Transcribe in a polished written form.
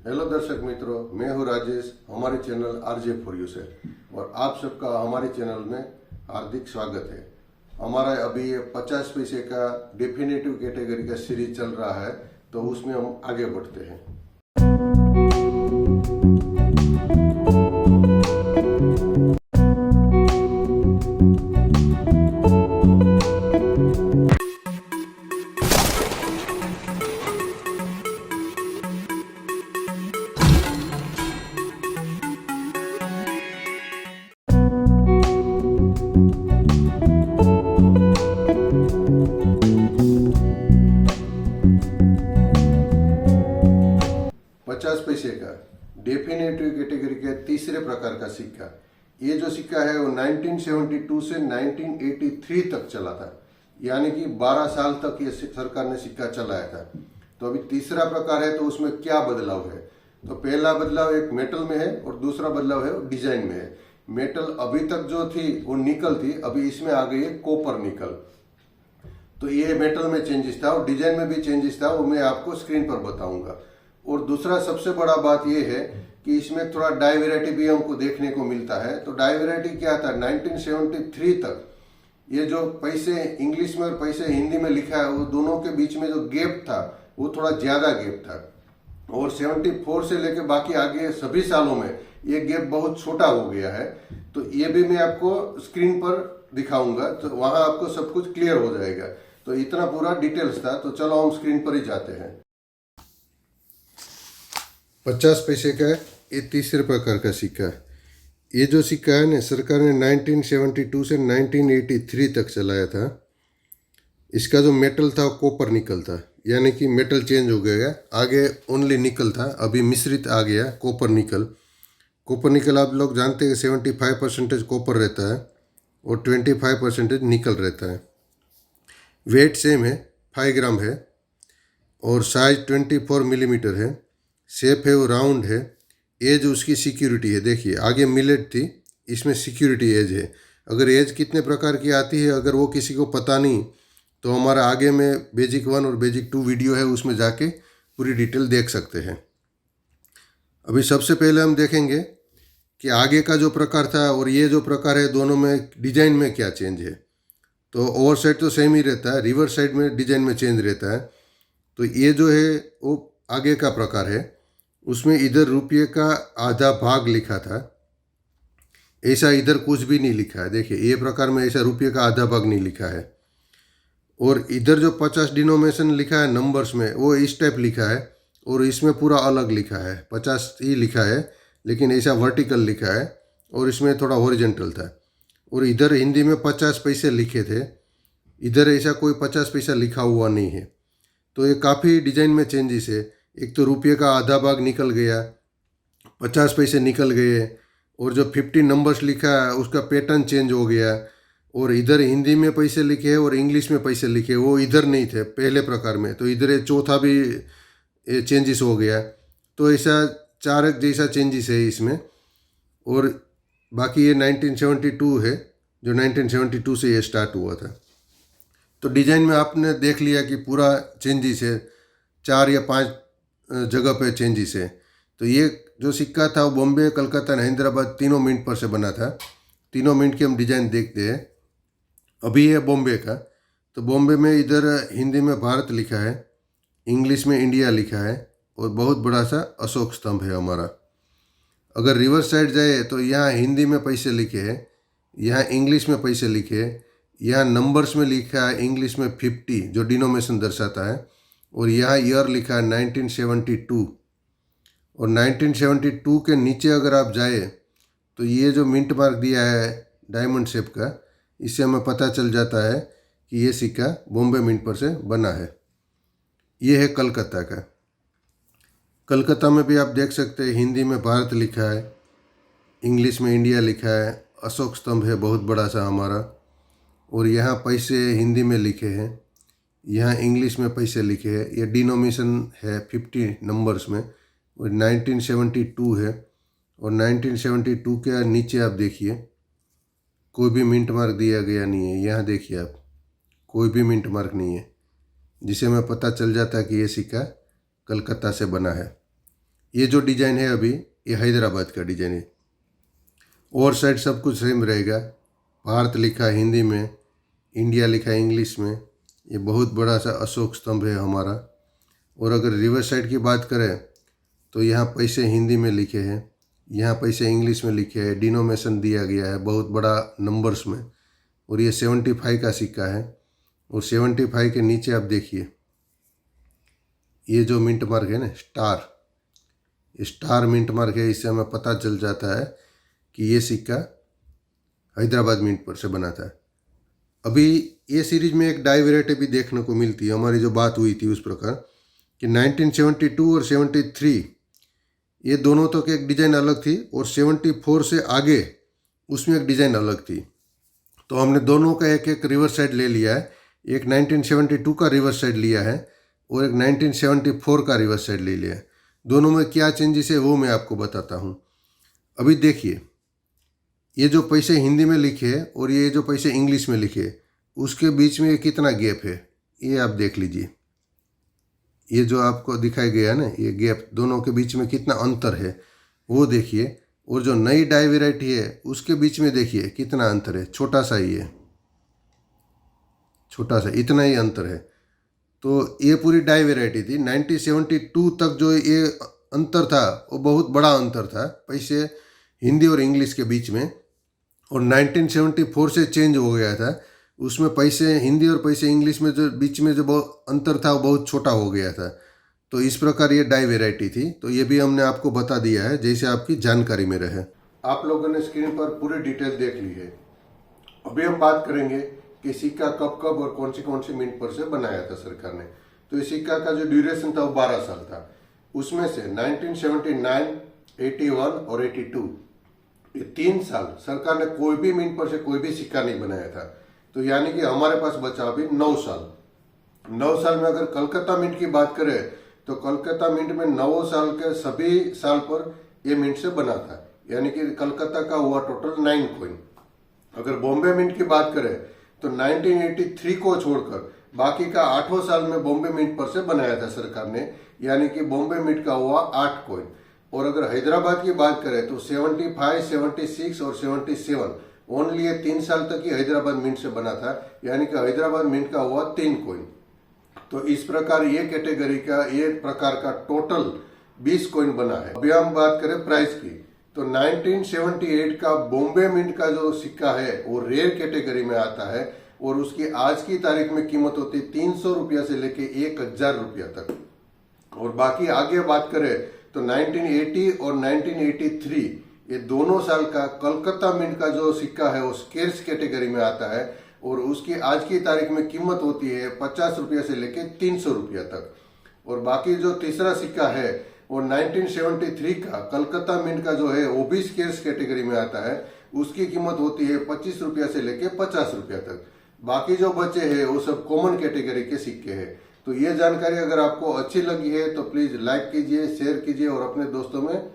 Hello दर्शक मित्रों, मैं हूं राजेश, हमारे चैनल आरजे फॉर यू से। और आप सबका हमारे चैनल में हार्दिक स्वागत है। हमारा अभी ये 50 पैसे का डेफिनेटिव कैटेगरी का सीरीज चल रहा है, तो उसमें हम आगे बढ़ते हैं। 50 पैसे का डेफिनेटिव कैटेगरी के तीसरे प्रकार का सिक्का। ये जो सिक्का है वो 1972 से 1983 तक चला था, यानी कि 12 साल तक ये सरकार ने सिक्का चलाया था। तो अभी तीसरा प्रकार है, तो उसमें क्या बदलाव है? तो पहला बदलाव एक मेटल में है और दूसरा बदलाव है वो डिजाइन में है। मेटल अभी तक जो थी वो निकल थी, अभी इसमें आ गई है कॉपर निकल। तो ये मेटल में चेंजेस था और डिजाइन में भी चेंजेस था, वो मैं आपको स्क्रीन पर बताऊंगा। और दूसरा सबसे बड़ा बात यह है कि इसमें थोड़ा डाई वैरायटी भी हमको देखने को मिलता है। तो डाई वैरायटी क्या था, 1973 तक ये जो पैसे इंग्लिश में और पैसे हिंदी में लिखा है, वो दोनों के बीच में जो गैप था वो थोड़ा ज्यादा गैप था। और 74 से लेकर बाकी आगे सभी सालों में ये गैप बहुत छोटा हो गया है। तो ये भी मैं आपको स्क्रीन पर दिखाऊंगा, तो वहां आपको सब कुछ क्लियर हो जाएगा। तो इतना पूरा डिटेल्स था। तो चलो हम स्क्रीन पर ही जाते हैं। 50 पैसे का ये तीसरे प्रकार का सिक्का है। ये जो सिक्का है ना, सरकार ने 1972 से 1983 तक चलाया था। इसका जो मेटल था वो कॉपर निकल था, यानी कि मेटल चेंज हो गया। आगे ओनली निकल था, अभी मिश्रित आ गया कॉपर निकल। कॉपर निकल आप लोग जानते हैं कि 75% कॉपर रहता है और 25% निकल रहता है। वेट सेम है, 5 ग्राम है और साइज 24 मिलीमीटर है। शेप है वो राउंड है। एज उसकी सिक्योरिटी है, देखिए आगे मिलेट थी, इसमें सिक्योरिटी एज है। अगर एज कितने प्रकार की आती है अगर वो किसी को पता नहीं, तो हमारा आगे में बेसिक 1 और बेसिक 2 वीडियो है, उसमें जाके पूरी डिटेल देख सकते हैं। अभी सबसे पहले हम देखेंगे कि आगे का जो प्रकार था और ये जो प्रकार है, दोनों में डिजाइन में क्या चेंज है। तो ओवर साइड तो सेम ही रहता है, रिवर्स साइड में डिजाइन में चेंज रहता है। तो ये जो है वो आगे का प्रकार है, उसमें इधर रुपये का आधा भाग लिखा था। ऐसा इधर कुछ भी नहीं लिखा है, देखिए ये प्रकार में ऐसा रुपये का आधा भाग नहीं लिखा है। और इधर जो 50 डिनोमिनेशन लिखा है नंबर्स में, वो इस टाइप लिखा है और इसमें पूरा अलग लिखा है। 50 ही लिखा है लेकिन ऐसा वर्टिकल लिखा है और इसमें थोड़ा हॉरिजॉन्टल था। और इधर हिंदी में 50 पैसे लिखे थे, इधर ऐसा कोई 50 पैसा लिखा हुआ नहीं है। तो ये काफ़ी डिजाइन में चेंजेस है। एक तो रुपये का आधा भाग निकल गया, 50 पैसे निकल गए, और जो 50 नंबर्स लिखा है उसका पैटर्न चेंज हो गया। और इधर हिंदी में पैसे लिखे और इंग्लिश में पैसे लिखे, वो इधर नहीं थे पहले प्रकार में, तो इधर ये चौथा भी चेंजेस हो गया। तो ऐसा 4 जैसा चेंजेस है इसमें। और बाकी ये 1972 है, जो 1972 से ये स्टार्ट हुआ था। तो डिजाइन में आपने देख लिया कि पूरा चेंजेस है, 4 या 5 जगह पे चेंजेस है। तो ये जो सिक्का था वो बॉम्बे, कलकत्ता और हैदराबाद तीनों मिनट पर से बना था। तीनों मिनट की हम डिजाइन देखते हैं। अभी ये बॉम्बे का, तो बॉम्बे में इधर हिंदी में भारत लिखा है, इंग्लिश में इंडिया लिखा है और बहुत बड़ा सा अशोक स्तंभ है हमारा। अगर रिवर्स साइड जाए तो यहाँ हिंदी में पैसे लिखे हैं, यहाँ इंग्लिश में पैसे लिखे हैं, यहाँ नंबर्स में लिखा है इंग्लिश में 50 जो डिनोमिनेशन दर्शाता है, और यहाँ ईयर लिखा है 1972। और 1972 के नीचे अगर आप जाए तो ये जो मिंट मार्क दिया है डायमंड शेप का, इससे हमें पता चल जाता है कि ये सिक्का बॉम्बे मिंट पर से बना है। ये है कलकत्ता का। कलकत्ता में भी आप देख सकते हैं हिंदी में भारत लिखा है, इंग्लिश में इंडिया लिखा है, अशोक स्तंभ है बहुत बड़ा सा हमारा, और यहाँ पैसे हिंदी में लिखे हैं, यहाँ इंग्लिश में पैसे लिखे हैं। ये डिनोमिनेशन है 50 नंबर्स में, और 1972 है। और 1972 के नीचे आप देखिए कोई भी मिंट मार्क दिया गया नहीं है। यहाँ देखिए आप, कोई भी मिंट मार्क नहीं है, जिसे हमें पता चल जाता है कि ये सिक्का कलकत्ता से बना है। ये जो डिज़ाइन है अभी, ये हैदराबाद का डिज़ाइन है। ओवर साइड सब कुछ सेम रहेगा। भारत लिखा है हिंदी में, इंडिया लिखा है इंग्लिश में। ये बहुत बड़ा सा अशोक स्तंभ है हमारा। और अगर रिवर्स साइड की बात करें तो यहाँ पैसे हिंदी में लिखे हैं, यहाँ पैसे इंग्लिश में लिखे हैं, डिनोमेशन दिया गया है बहुत बड़ा नंबर्स में। और ये 75 का सिक्का है। और 75 के नीचे आप देखिए, ये जो मिंट मार्क है ना, स्टार मिंट मार्क है। इससे हमें पता चल जाता है कि ये सिक्का हैदराबाद मिंट पर से बना था। अभी ये सीरीज में एक डाई वेराइटी भी देखने को मिलती है। हमारी जो बात हुई थी उस प्रकार कि 1972 और 73 ये दोनों तो एक डिज़ाइन अलग थी, और 74 से आगे उसमें एक डिज़ाइन अलग थी। तो हमने दोनों का एक एक रिवर्स साइड ले लिया है। एक 1972 का रिवर्स साइड लिया है और एक 1974 का रिवर्स साइड ले लिया है। दोनों में क्या चेंजेस है वो मैं आपको बताता हूँ। अभी देखिए, ये जो पैसे हिंदी में लिखे और ये जो पैसे इंग्लिश में लिखे, उसके बीच में ये कितना गैप है ये आप देख लीजिए। ये जो आपको दिखाई गया ना, ये गैप दोनों के बीच में कितना अंतर है वो देखिए। और जो नई डाई वेराइटी है उसके बीच में देखिए कितना अंतर है, छोटा सा ही है, छोटा सा, इतना ही अंतर है। तो ये पूरी डाई वेराइटी थी। 1972 तक जो ये अंतर था वो बहुत बड़ा अंतर था पैसे हिंदी और इंग्लिश के बीच में। और 1974 से चेंज हो गया था, उसमें पैसे हिंदी और पैसे इंग्लिश में जो बीच में जो बहुत अंतर था वो बहुत छोटा हो गया था। तो इस प्रकार ये डाई वेराइटी थी। तो ये भी हमने आपको बता दिया है जैसे आपकी जानकारी में रहे। आप लोगों ने स्क्रीन पर पूरी डिटेल देख ली है। अभी हम बात करेंगे कि सिक्का कब कब और कौन सी मिंट पर से बनाया था सरकार ने। तो इस सिक्का का जो ड्यूरेशन था वो 12 साल था। उसमें से 1979, 81 और 82 ये 3 साल सरकार ने कोई भी मिंट पर से कोई भी सिक्का नहीं बनाया था। तो यानी कि हमारे पास बचा अभी 9 साल। 9 साल में अगर कलकत्ता मिंट की बात करें तो कलकत्ता मिंट में 9 साल के सभी साल पर ये मिंट से बना था, यानी कि कलकत्ता का हुआ टोटल 9 कॉइन। अगर बॉम्बे मिंट की बात करें तो 1983 को छोड़कर बाकी का 8 साल में बॉम्बे मिंट पर से बनाया था सरकार ने, यानी कि बॉम्बे मिंट का हुआ 8 कॉइन। और अगर हैदराबाद की बात करें तो 75, 76 और 77 ओनली ये 3 साल तक ही हैदराबाद मिंट से बना था, यानी कि हैदराबाद मिंट का हुआ 3 कॉइन। तो इस प्रकार ये कैटेगरी का, ये प्रकार का टोटल 20 कॉइन बना है। अभी हम बात करें प्राइस की तो 1978 का बॉम्बे मिंट का जो सिक्का है वो रेयर कैटेगरी में आता है और उसकी आज की तारीख में कीमत होती है 300 रुपया से लेके 1000 रुपया तक। और बाकी आगे बात करें तो 1980 और 1983 ये दोनों साल का कलकत्ता मिंट का जो सिक्का है वो स्केर्स कैटेगरी में आता है और उसकी आज की तारीख में कीमत होती है 50 रुपया से लेके 300 रुपया तक। और बाकी जो तीसरा सिक्का है वो 1973 का कलकत्ता मिंट का जो है वो भी स्केर्स कैटेगरी में आता है, उसकी कीमत होती है 25 रुपया से लेके 50 रुपया तक। बाकी जो बचे हैं वो सब कॉमन कैटेगरी के सिक्के हैं। तो ये जानकारी अगर आपको अच्छी लगी है तो प्लीज लाइक कीजिए, शेयर कीजिए और अपने दोस्तों में